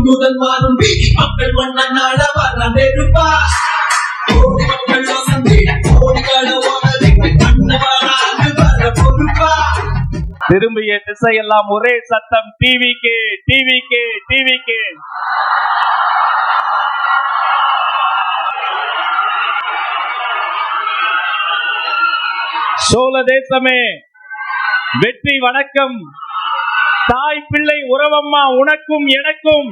முதல் மாறும் வீதி மக்கள் மன்னனால வர நெருப்பா மக்கள் திரும்பிய திசையெல்லாம் ஒரே சத்தம், டிவிக்கு டிவிக்கு டிவிக்கு. சோழ தேசமே வெற்றி வணக்கம். தாய் பிள்ளை உறவம்மா உனக்கும் எனக்கும்.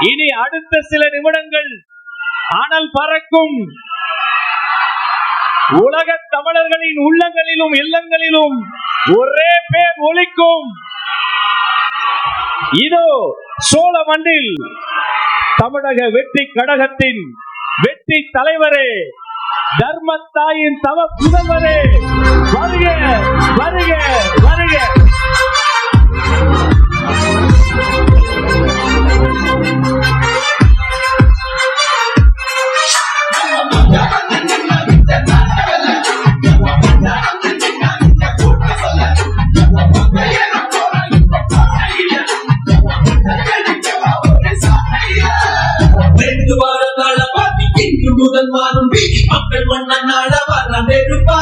இனி அடுத்த சில நிமிடங்கள் அனல் பறக்கும். உலக தமிழர்களின் உள்ளங்களிலும் இல்லங்களிலும் ஒரே பேர் ஒலிக்கும். இதோ சோழ மண்ணில் தமிழக வெற்றி கழகத்தின் வெற்றி தலைவரே, தர்மத்தாயின் தவ புதல்வரே, வருக வருக வருக. முதல் மாறும் வீதி மக்கள் மன்னனால வர நெருப்பா